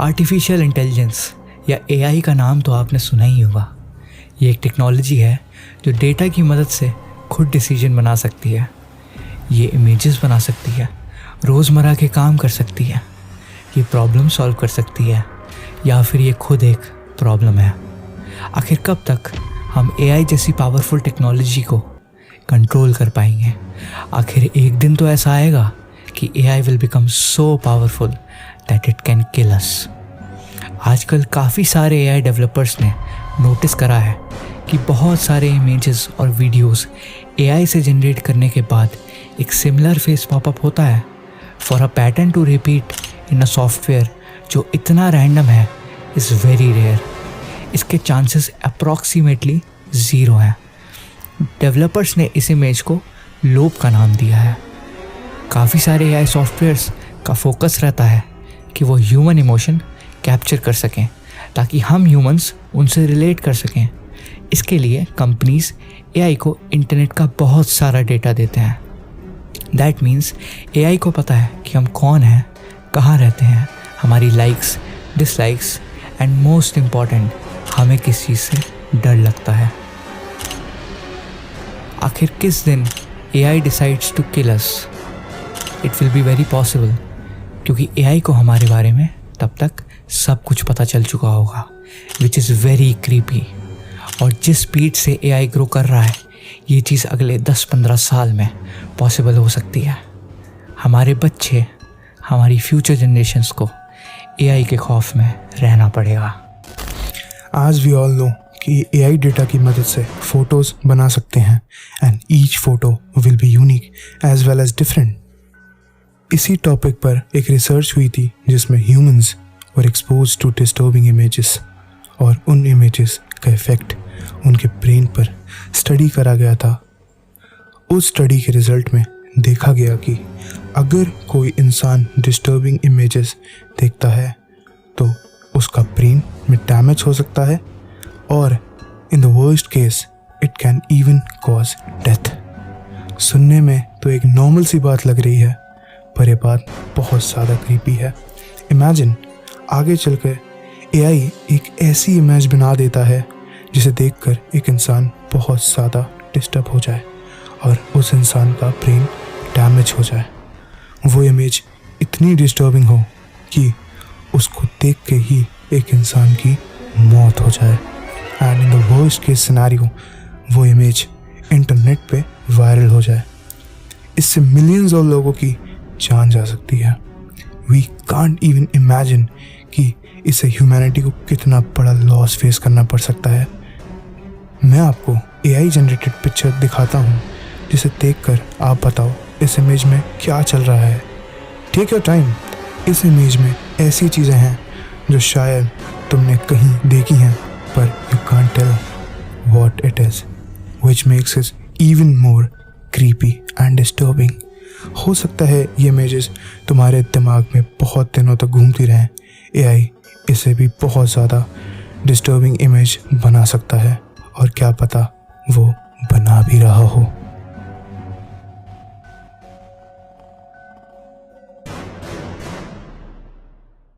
Artificial intelligence या AI का नाम तो आपने सुना ही होगा। ये एक टेक्नोलॉजी है जो डेटा की मदद से खुद डिसीजन बना सकती है। ये इमेजेस बना सकती है, रोज़मर्रा के काम कर सकती है, ये प्रॉब्लम सॉल्व कर सकती है, या फिर ये खुद एक प्रॉब्लम है। आखिर कब तक हम एआई जैसी पावरफुल टेक्नोलॉजी को कंट्रोल कर पाएंगे? आखिर एक दिन तो ऐसा आएगा कि AI will become so powerful that it can kill us. आजकल काफ़ी सारे एआई डेवलपर्स ने नोटिस करा है कि बहुत सारे इमेजेस और वीडियोस एआई से जनरेट करने के बाद एक सिमिलर फेस पॉपअप होता है। For a pattern to repeat in a software जो इतना रैंडम है इज़ वेरी रेयर। इसके चांसेस अप्रॉक्सीमेटली 0 हैं। डेवलपर्स ने इस इमेज को लोप का नाम दिया है। काफ़ी सारे एआई सॉफ्टवेयर्स का फोकस रहता है कि वो ह्यूमन इमोशन कैप्चर कर सकें ताकि हम ह्यूमंस उनसे रिलेट कर सकें। इसके लिए कंपनीज एआई को इंटरनेट का बहुत सारा डेटा देते हैं। दैट मीन्स एआई को पता है कि हम कौन हैं, कहाँ रहते हैं, हमारी likes, dislikes and most important हमें किस चीज़ से डर लगता है। आखिर किस दिन AI decides to kill us? It will be very possible, क्योंकि एआई को हमारे बारे में तब तक सब कुछ पता चल चुका होगा, विच इज़ वेरी क्रीपी। और जिस स्पीड से एआई ग्रो कर रहा है, ये चीज़ अगले 10-15 साल में पॉसिबल हो सकती है। हमारे बच्चे, हमारी फ्यूचर जनरेशन्स को एआई के खौफ में रहना पड़ेगा। आज वी ऑल नो कि एआई डेटा की मदद से फ़ोटोज़ बना सकते हैं and each photo will be unique as well as different. इसी टॉपिक पर एक रिसर्च हुई थी जिसमें humans were exposed to disturbing images और उन इमेजेस का इफ़ेक्ट उनके ब्रेन पर स्टडी करा गया था। उस स्टडी के रिज़ल्ट में देखा गया कि अगर कोई इंसान डिस्टर्बिंग इमेजेस देखता है तो उसका ब्रेन में डैमेज हो सकता है और in the worst case it can even cause death. सुनने में तो एक नॉर्मल सी बात लग रही है, पर यह बात बहुत ज़्यादा क्रीपी है। इमेजिन आगे चलकर एआई एक ऐसी इमेज बना देता है जिसे देखकर एक इंसान बहुत ज़्यादा डिस्टर्ब हो जाए और उस इंसान का ब्रेन डैमेज हो जाए। वो इमेज इतनी डिस्टर्बिंग हो कि उसको देख के ही एक इंसान की मौत हो जाए and in the worst case scenario वो इमेज इंटरनेट पे वायरल हो जाए। इससे मिलियंस ऑफ लोगों की जान जा सकती है। वी कांट इवन इमेजिन कि इससे ह्यूमैनिटी को कितना बड़ा लॉस फेस करना पड़ सकता है। मैं आपको एआई जनरेटेड पिक्चर दिखाता हूँ जिसे देखकर आप बताओ इस इमेज में क्या चल रहा है। Take your time. इस इमेज में ऐसी चीज़ें हैं जो शायद तुमने कहीं देखी हैं पर you can't tell what it is, which makes it even more creepy and disturbing. हो सकता है ये इमेजेस तुम्हारे दिमाग में बहुत दिनों तक घूमती रहें। एआई इसे भी बहुत ज़्यादा डिस्टर्बिंग इमेज बना सकता है और क्या पता वो बना भी रहा हो।